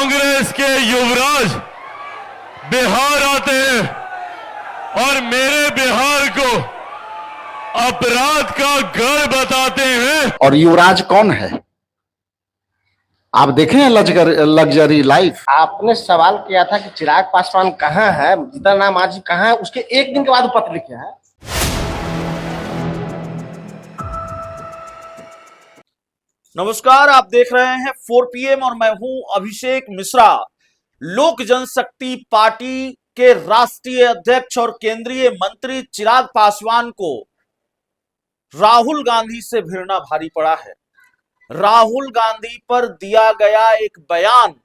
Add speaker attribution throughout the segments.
Speaker 1: कांग्रेस के युवराज बिहार आते हैं और मेरे बिहार को अपराध का गढ़ बताते हैं।
Speaker 2: और युवराज कौन है? आप देखें लग्जरी लाइफ।
Speaker 3: आपने सवाल किया था कि चिराग पासवान कहाँ है, जीतन राम मांझी कहाँ है, उसके एक दिन के बाद वो पत्र लिखे हैं।
Speaker 4: नमस्कार, आप देख रहे हैं 4 PM और मैं हूं अभिषेक मिश्रा। लोक जनशक्ति पार्टी के राष्ट्रीय अध्यक्ष और केंद्रीय मंत्री चिराग पासवान को राहुल गांधी से भिड़ना भारी पड़ा है। राहुल गांधी पर दिया गया एक बयान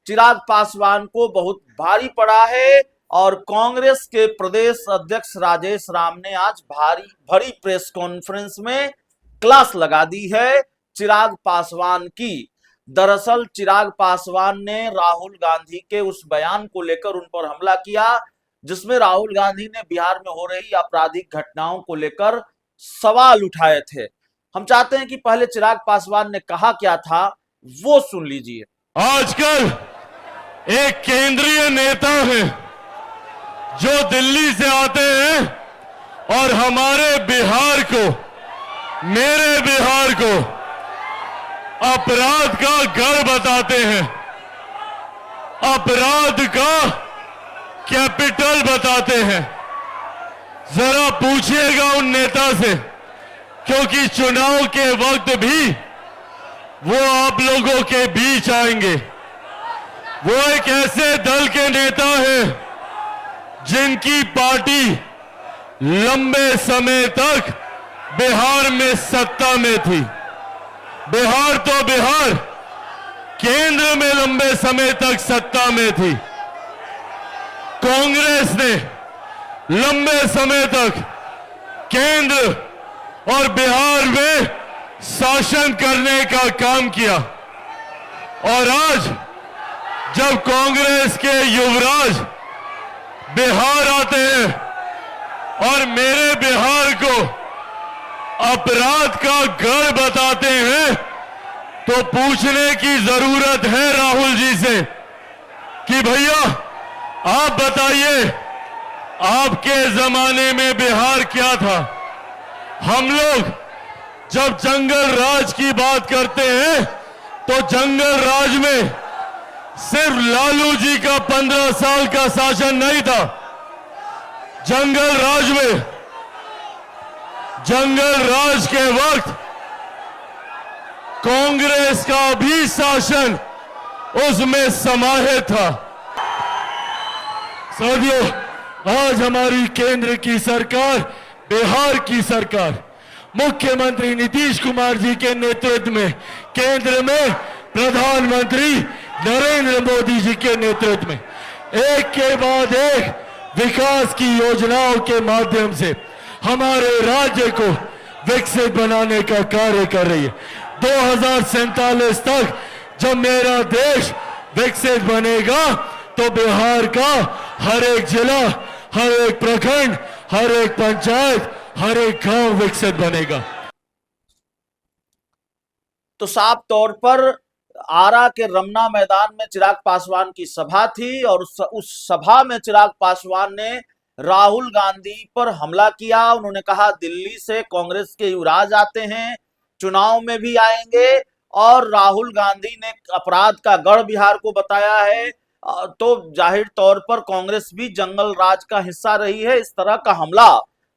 Speaker 4: चिराग पासवान को बहुत भारी पड़ा है और कांग्रेस के प्रदेश अध्यक्ष राजेश राम ने आज भरी प्रेस कॉन्फ्रेंस में क्लास लगा दी है चिराग पासवान की। दरअसल चिराग पासवान ने राहुल गांधी के उस बयान को लेकर उन पर हमला किया जिसमें राहुल गांधी ने बिहार में हो रही आपराधिक घटनाओं को लेकर सवाल उठाए थे। हम चाहते हैं कि पहले चिराग पासवान ने कहा क्या था वो सुन लीजिए।
Speaker 1: आजकल एक केंद्रीय नेता है जो दिल्ली से आते हैं और हमारे बिहार को, मेरे बिहार को अपराध का गढ़ बताते हैं, अपराध का कैपिटल बताते हैं। जरा पूछिएगा उन नेता से, क्योंकि चुनाव के वक्त भी वो आप लोगों के बीच आएंगे। वो एक ऐसे दल के नेता हैं जिनकी पार्टी लंबे समय तक बिहार में सत्ता में थी। बिहार तो बिहार केंद्र में लंबे समय तक सत्ता में थी। कांग्रेस ने लंबे समय तक केंद्र और बिहार में शासन करने का काम किया और आज जब कांग्रेस के युवराज बिहार आते हैं और मेरे बिहार को अपराध का गढ़ बताते हैं तो पूछने की जरूरत है राहुल जी से कि भैया आप बताइए, आपके जमाने में बिहार क्या था? हम लोग जब जंगल राज की बात करते हैं तो जंगल राज में सिर्फ लालू जी का 15 साल का शासन नहीं था। जंगल राज के वक्त कांग्रेस का भी शासन उसमें समाहित था। साथियों, आज हमारी केंद्र की सरकार, बिहार की सरकार, मुख्यमंत्री नीतीश कुमार जी के नेतृत्व में, केंद्र में प्रधानमंत्री नरेंद्र मोदी जी के नेतृत्व में एक के बाद एक विकास की योजनाओं के माध्यम से हमारे राज्य को विकसित बनाने का कार्य कर रही है। 2047 तक जब मेरा देश विकसित बनेगा तो बिहार का हर एक जिला, हर एक प्रखंड, हर एक पंचायत, हर एक गांव विकसित बनेगा।
Speaker 4: तो साफ तौर पर आरा के रमना मैदान में चिराग पासवान की सभा थी और उस सभा में चिराग पासवान ने राहुल गांधी पर हमला किया। उन्होंने कहा दिल्ली से कांग्रेस के युवराज आते हैं, चुनाव में भी आएंगे और राहुल गांधी ने अपराध का गढ़ बिहार को बताया है, तो जाहिर तौर पर कांग्रेस भी जंगल राज का हिस्सा रही है। इस तरह का हमला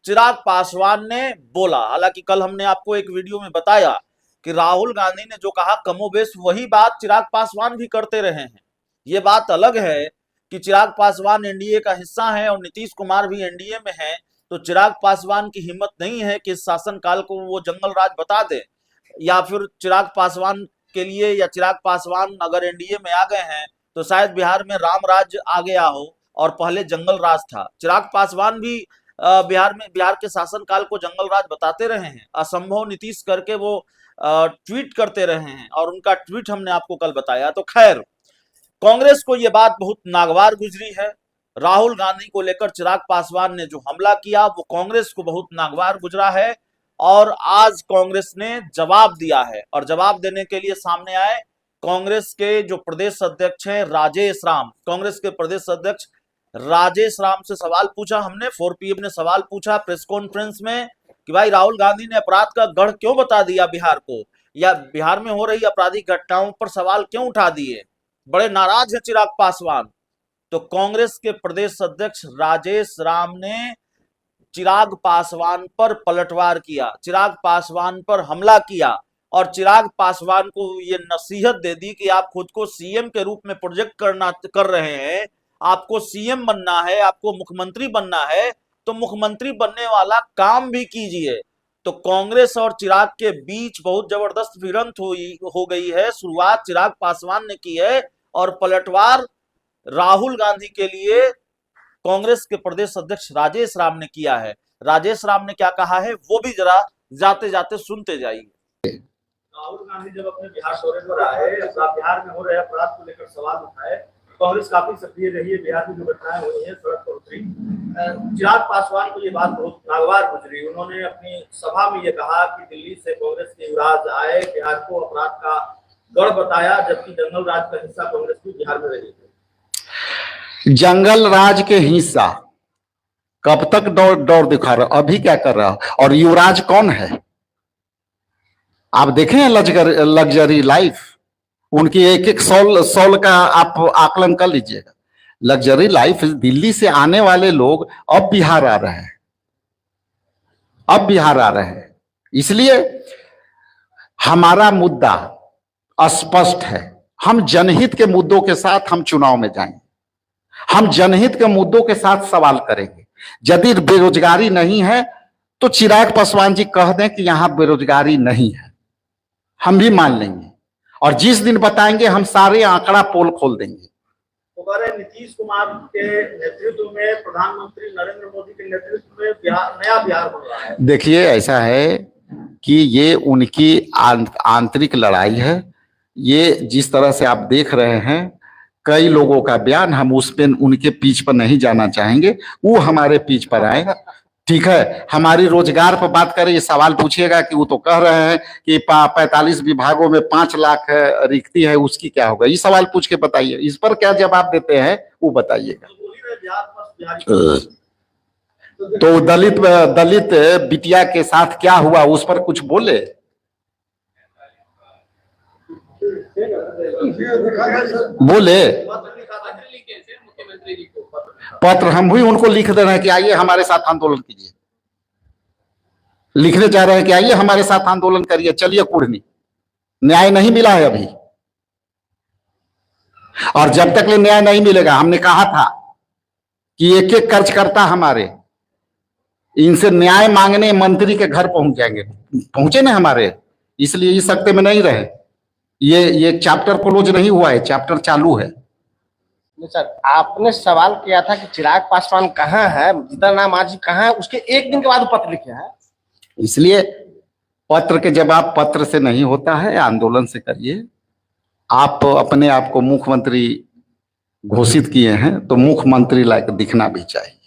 Speaker 4: चिराग पासवान ने बोला। हालांकि कल हमने आपको एक वीडियो में बताया कि राहुल गांधी ने जो कहा कमोबेश वही बात चिराग पासवान भी करते रहे हैं। ये बात अलग है कि चिराग पासवान एनडीए का हिस्सा है और नीतीश कुमार भी एनडीए में है, तो चिराग पासवान की हिम्मत नहीं है कि इस शासनकाल को वो जंगल राज बता दे, या फिर चिराग पासवान के लिए, या चिराग पासवान अगर एनडीए में आ गए हैं तो शायद बिहार में राम राज्य आ गया हो और पहले जंगल राज था। चिराग पासवान भी बिहार के शासनकाल को जंगल राज बताते रहे हैं। असंभव नीतीश करके वो ट्वीट करते रहे हैं और उनका ट्वीट हमने आपको कल बताया। तो खैर, कांग्रेस को यह बात बहुत नागवार गुजरी है। राहुल गांधी को लेकर चिराग पासवान ने जो हमला किया वो कांग्रेस को बहुत नागवार गुजरा है और आज कांग्रेस ने जवाब दिया है और जवाब देने के लिए सामने आए कांग्रेस के जो प्रदेश अध्यक्ष हैं राजेश राम, कांग्रेस के प्रदेश अध्यक्ष राजेश राम से सवाल पूछा हमने। 4PM ने सवाल पूछा प्रेस कॉन्फ्रेंस में कि भाई राहुल गांधी ने अपराध का गढ़ क्यों बता दिया बिहार को, या बिहार में हो रही आपराधिक घटनाओं पर सवाल क्यों उठा दिए, बड़े नाराज है चिराग पासवान। तो कांग्रेस के प्रदेश अध्यक्ष राजेश राम ने चिराग पासवान पर पलटवार किया, चिराग पासवान पर हमला किया और चिराग पासवान को ये नसीहत दे दी कि आप खुद को सीएम के रूप में प्रोजेक्ट कर रहे हैं, आपको सीएम बनना है, आपको मुख्यमंत्री बनना है, तो मुख्यमंत्री बनने वाला काम भी कीजिए। तो कांग्रेस और चिराग के बीच बहुत जबरदस्त भिड़ंत हो गई है। शुरुआत चिराग पासवान ने की है और पलटवार राहुल गांधी के लिए कांग्रेस के प्रदेश अध्यक्ष राजेश राम ने किया है। राजेश राम ने क्या कहा है वो भी जरा जाते जाते सुनते जाइए।
Speaker 5: राहुल गांधी जब अपने बिहार दौरे पर आए, बिहार में हो रहे अपराध को लेकर सवाल उठाए, कांग्रेस काफी सक्रिय रही है, बिहार में जो घटनाएं हुई है सड़क पर उतरी। चिराग पासवान को ये बात बहुत नागवार गुजरी। उन्होंने अपनी सभा में ये कहा कि दिल्ली से कांग्रेस के युवराज आए, बिहार को अपराध का गढ़ बताया, जबकि जंगल राज का हिस्सा कांग्रेस भी बिहार में रही है।
Speaker 2: जंगल राज के हिस्सा कब तक दौड़ दिखा रहा, अभी क्या कर रहा, और युवराज कौन है? आप देखें लग्जरी लाइफ, उनकी एक एक सॉल का आप आकलन कर लीजिएगा। लग्जरी लाइफ, दिल्ली से आने वाले लोग अब बिहार आ रहे हैं, अब बिहार आ रहे हैं। इसलिए हमारा मुद्दा स्पष्ट है, हम जनहित के मुद्दों के साथ हम चुनाव में जाएंगे, हम जनहित के मुद्दों के साथ सवाल करेंगे। यदि बेरोजगारी नहीं है तो चिराग पासवान जी कह दें कि यहां बेरोजगारी नहीं है, हम भी मान लेंगे, और जिस दिन बताएंगे हम सारे आंकड़ा पोल खोल देंगे।
Speaker 5: तो नीतीश कुमार के नेतृत्व में, प्रधानमंत्री नरेंद्र मोदी के नेतृत्व में बिहार, नया बिहार बन रहा है। देखिए,
Speaker 2: ऐसा है कि ये उनकी आंतरिक लड़ाई है। ये जिस तरह से आप देख रहे हैं कई लोगों का बयान, हम उस पे उनके पीछ पर नहीं जाना चाहेंगे, वो हमारे पीछ पर आए, ठीक है। हमारी रोजगार पर बात करें, ये सवाल पूछिएगा कि वो तो कह रहे हैं कि 45 विभागों में 5 लाख रिक्ति है, उसकी क्या होगा, ये सवाल पूछ के बताइए, इस पर क्या जवाब देते हैं वो बताइएगा। तो दलित बिटिया के साथ क्या हुआ उस पर कुछ बोले? पत्र हम भी उनको लिख दे रहे हैं कि आइए हमारे साथ आंदोलन कीजिए, लिखने जा रहे हैं कि आइए हमारे साथ आंदोलन करिए, चलिए कुढ़नी। न्याय नहीं मिला है अभी, और जब तक ले न्याय नहीं मिलेगा, हमने कहा था कि एक एक कर्जकर्ता हमारे इनसे न्याय मांगने मंत्री के घर पहुंच जाएंगे, पहुंचे ना हमारे, इसलिए इस सख्ते में नहीं रहे। ये चैप्टर क्लोज नहीं हुआ है, चैप्टर चालू है।
Speaker 3: सर, आपने सवाल किया था कि चिराग पासवान कहाँ है, जीतन मांझी कहाँ है, उसके एक दिन के बाद पत्र लिखे हैं।
Speaker 2: इसलिए पत्र के जवाब पत्र से नहीं होता है, आंदोलन से करिए। आप अपने आप को मुख्यमंत्री घोषित किए हैं तो मुख्यमंत्री लायक दिखना भी चाहिए।